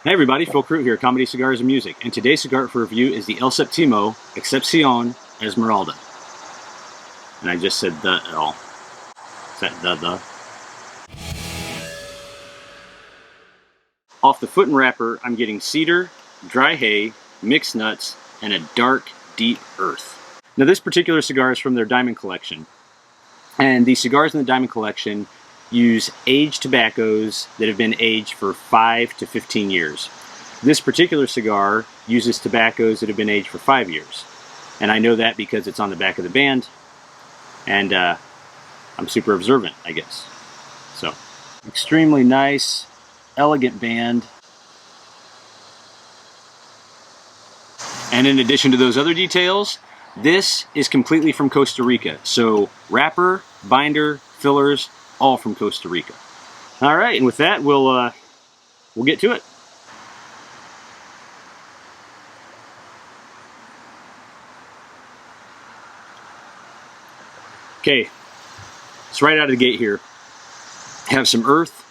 Hey everybody, Phil Crute here, Comedy, Cigars, and Music, and today's cigar for review is the El Septimo Excepcion Esmeralda. And I just said the L. Is that the? Off the foot and wrapper, I'm getting cedar, dry hay, mixed nuts, and a dark, deep earth. Now this particular cigar is from their Diamond Collection. And the cigars in the Diamond Collection use aged tobaccos that have been aged for 5 to 15 years. This particular cigar uses tobaccos that have been aged for 5 years. And I know that because it's on the back of the band, and I'm super observant, I guess. So, extremely nice, elegant band. And in addition to those other details, this is completely from Costa Rica. So, wrapper, binder, fillers, all from Costa Rica. All right, and with that, we'll get to it. Okay, it's right out of the gate here. Have some earth,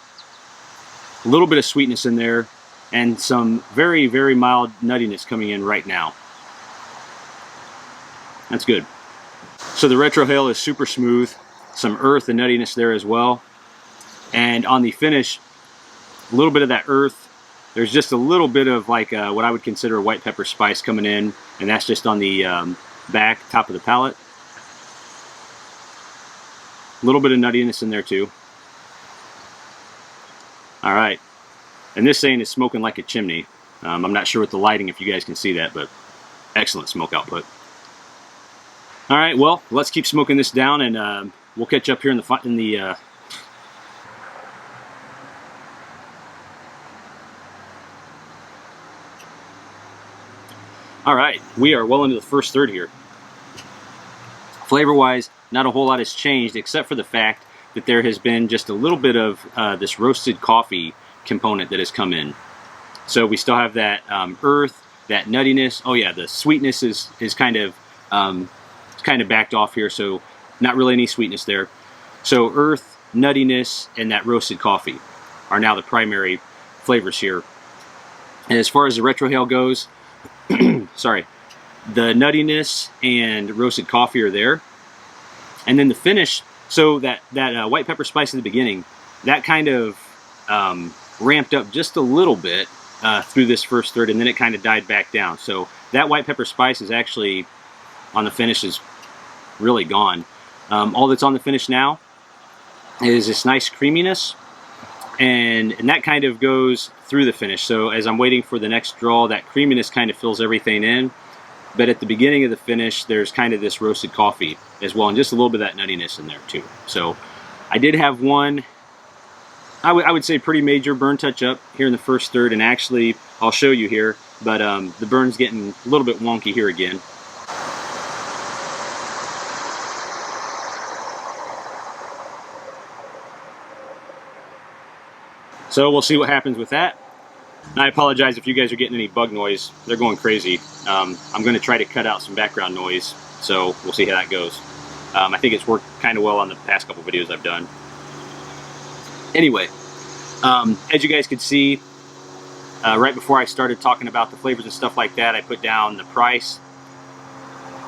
a little bit of sweetness in there, and some very, very mild nuttiness coming in right now. That's good. So the retrohale is super smooth, some earth and nuttiness there as well. And on the finish, a little bit of that earth. There's just a little bit of like what I would consider a white pepper spice coming in, and that's just on the back, top of the palate. A little bit of nuttiness in there too. All right, and this thing is smoking like a chimney. I'm not sure with the lighting if you guys can see that, but excellent smoke output. All right, well, let's keep smoking this down, and we'll catch up here in the All right, we are well into the first third here. Flavor-wise, not a whole lot has changed except for the fact that there has been just a little bit of this roasted coffee component that has come in. So we still have that earth, that nuttiness. Oh yeah, the sweetness is kind of backed off here, so not really any sweetness there. So earth, nuttiness, and that roasted coffee are now the primary flavors here. And as far as the retrohale goes, sorry, the nuttiness and roasted coffee are there. And then the finish, so that white pepper spice at the beginning, that kind of ramped up just a little bit through this first third, and then it kind of died back down. So that white pepper spice is actually on the finish is really gone. All that's on the finish now is this nice creaminess, and that kind of goes through the finish. So as I'm waiting for the next draw, that creaminess kind of fills everything in. But at the beginning of the finish, there's kind of this roasted coffee as well, and just a little bit of that nuttiness in there too. So I did have one, I would say pretty major burn touch up here in the first third, and actually I'll show you here, but the burn's getting a little bit wonky here again. So we'll see what happens with that. And I apologize if you guys are getting any bug noise. They're going crazy. I'm going to try to cut out some background noise, so we'll see how that goes. I think it's worked kind of well on the past couple videos I've done. Anyway, as you guys could see, right before I started talking about the flavors and stuff like that, I put down the price.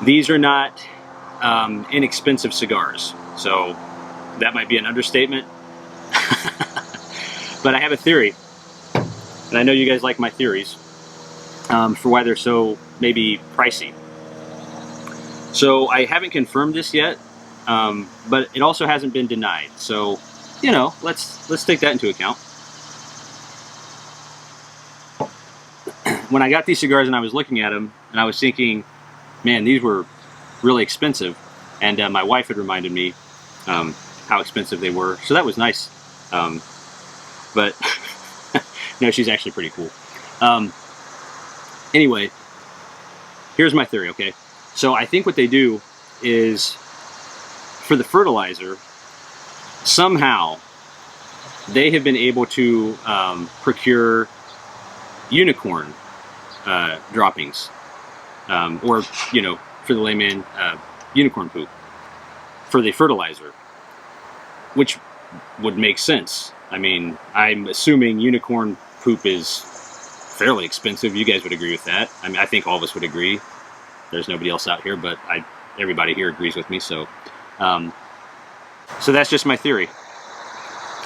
These are not inexpensive cigars, so that might be an understatement. But I have a theory, and I know you guys like my theories, for why they're so maybe pricey. So I haven't confirmed this yet, but it also hasn't been denied. So, you know, let's take that into account. When I got these cigars and I was looking at them, and I was thinking, man, these were really expensive, and my wife had reminded me how expensive they were, so that was nice. But no, she's actually pretty cool. Anyway, here's my theory, okay? So I think what they do is, for the fertilizer, somehow they have been able to procure unicorn droppings, or, you know, for the layman, unicorn poop for the fertilizer, which would make sense. I mean, I'm assuming unicorn poop is fairly expensive. You guys would agree with that. I mean, I think all of us would agree. There's nobody else out here, but everybody here agrees with me. So, so that's just my theory.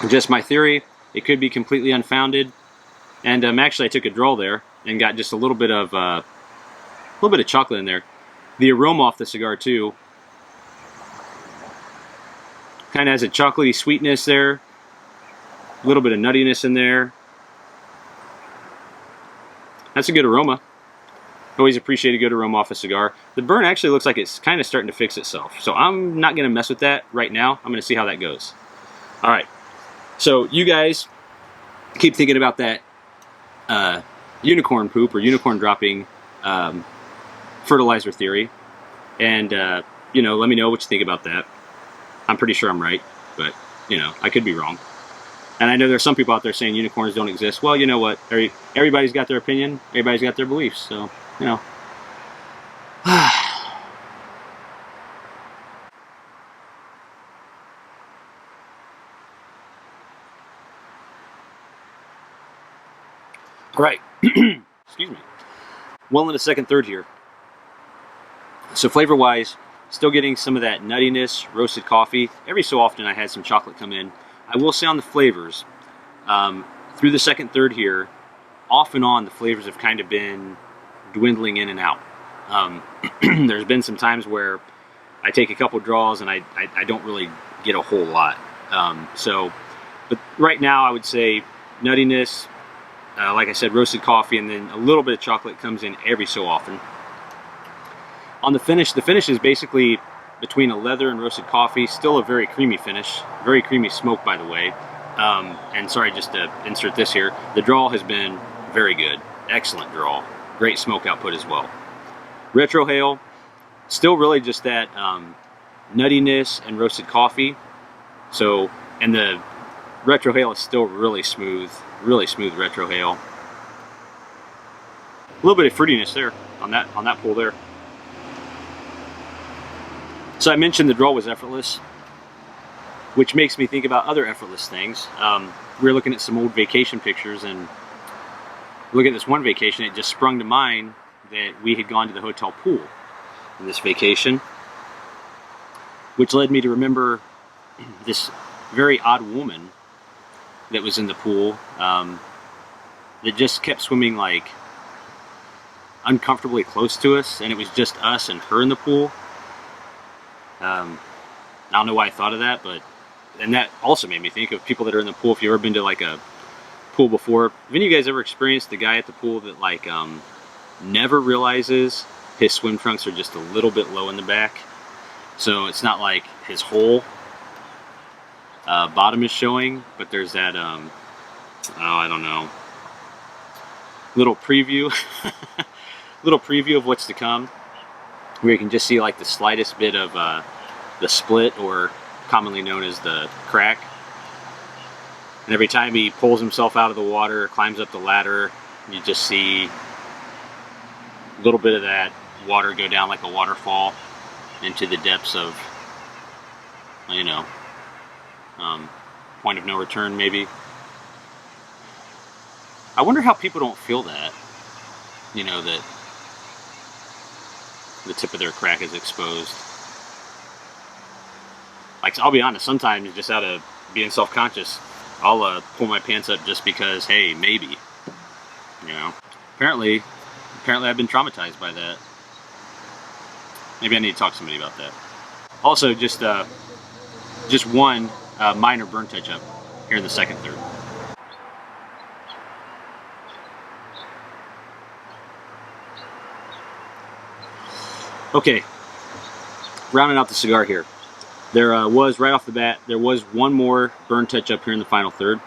Just my theory. It could be completely unfounded. And actually, I took a draw there and got just a little bit of chocolate in there. The aroma off the cigar too kind of has a chocolatey sweetness there. A little bit of nuttiness in there. That's a good aroma. Always appreciate a good aroma off a cigar. The burn actually looks like it's kind of starting to fix itself. So I'm not going to mess with that right now. I'm going to see how that goes. All right. So you guys keep thinking about that unicorn poop or unicorn dropping fertilizer theory. And, you know, let me know what you think about that. I'm pretty sure I'm right, but, you know, I could be wrong. And I know there's some people out there saying unicorns don't exist. Well, you know what? Everybody's got their opinion. Everybody's got their beliefs. So, you know. All right. Excuse me. Well in the second third here. So flavor-wise, still getting some of that nuttiness, roasted coffee. Every so often I had some chocolate come in. I will say on the flavors, through the second third here, off and on the flavors have kind of been dwindling in and out. There's been some times where I take a couple draws and I don't really get a whole lot. But right now I would say nuttiness, like I said, roasted coffee, and then a little bit of chocolate comes in every so often. On the finish is basically between a leather and roasted coffee, still a very creamy finish, very creamy smoke, by the way. And sorry, just to insert this here, the draw has been very good, excellent draw, great smoke output as well. Retrohale, still really just that nuttiness and roasted coffee. So, and the retrohale is still really smooth retrohale. A little bit of fruitiness there on that pull there. So I mentioned the draw was effortless, which makes me think about other effortless things. We were looking at some old vacation pictures, and looking at this one vacation, it just sprung to mind that we had gone to the hotel pool in this vacation, which led me to remember this very odd woman that was in the pool that just kept swimming like uncomfortably close to us, and it was just us and her in the pool. I don't know why I thought of that, and that also made me think of people that are in the pool. If you've ever been to like a pool before, have any of you guys ever experienced the guy at the pool that like never realizes his swim trunks are just a little bit low in the back? So it's not like his whole bottom is showing, but there's that, I don't know, little preview, little preview of what's to come, where you can just see like the slightest bit of the split, or commonly known as the crack. And every time he pulls himself out of the water, climbs up the ladder, you just see a little bit of that water go down like a waterfall into the depths of, you know, point of no return maybe. I wonder how people don't feel that, you know, that the tip of their crack is exposed. Like, I'll be honest, sometimes just out of being self-conscious, I'll pull my pants up just because, hey, maybe, you know. Apparently I've been traumatized by that. Maybe I need to talk to somebody about that. Also, just one minor burn touch-up here in the second third. Okay, rounding out the cigar here. There was, right off the bat, there was one more burn touch-up here in the final third.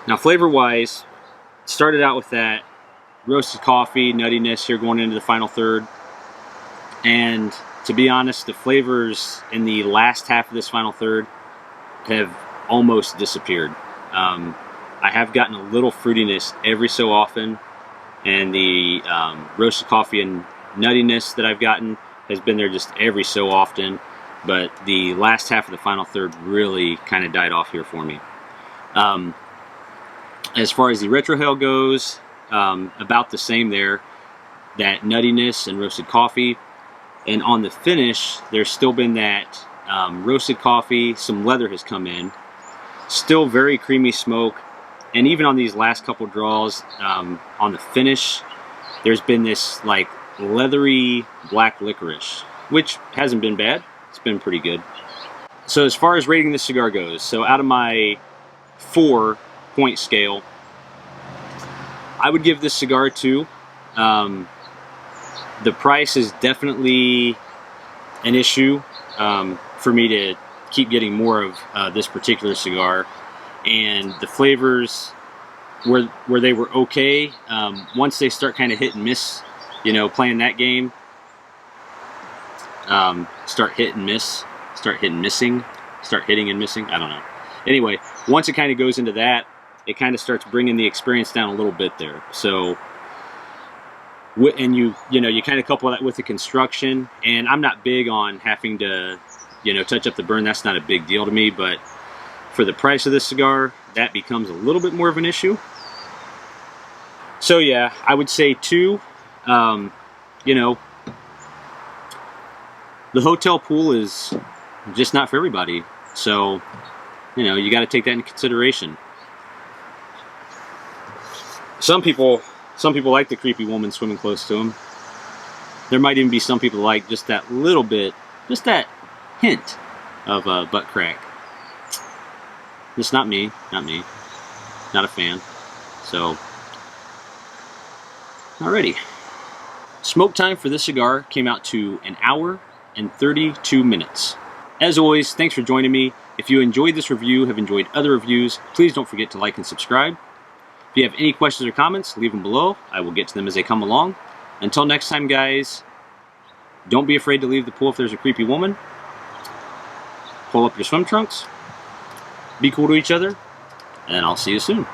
Now, flavor-wise, started out with that roasted coffee, nuttiness here going into the final third. And to be honest, the flavors in the last half of this final third have almost disappeared. I have gotten a little fruitiness every so often, and the roasted coffee and nuttiness that I've gotten has been there just every so often, but the last half of the final third really kind of died off here for me. As far as the retrohale goes, about the same there. That nuttiness and roasted coffee. And on the finish, there's still been that roasted coffee, some leather has come in. Still very creamy smoke. And even on these last couple draws, on the finish, there's been this like leathery black licorice, which hasn't been bad. It's been pretty good. So as far as rating this cigar goes, so out of my 4-point scale, I would give this cigar 2. The price is definitely an issue for me to keep getting more of this particular cigar. And the flavors, where they were okay, once they start kind of hit and miss, you know, playing that game, start hit and miss, start hit and missing, start hitting and missing, I don't know. Anyway, once it kind of goes into that, it kind of starts bringing the experience down a little bit there. So, and you kind of couple that with the construction, and I'm not big on having to, you know, touch up the burn. That's not a big deal to me, but for the price of this cigar, that becomes a little bit more of an issue. So yeah, I would say 2. You know, the hotel pool is just not for everybody. So, you know, you got to take that into consideration. Some people like the creepy woman swimming close to them. There might even be some people who like just that little bit, just that hint of butt crack. Just not me, not a fan. So, alrighty. Smoke time for this cigar came out to 1 hour and 32 minutes. As always, thanks for joining me. If you enjoyed this review, have enjoyed other reviews, please don't forget to like and subscribe. If you have any questions or comments, leave them below. I will get to them as they come along. Until next time, guys, don't be afraid to leave the pool if there's a creepy woman. Pull up your swim trunks. Be cool to each other. And I'll see you soon.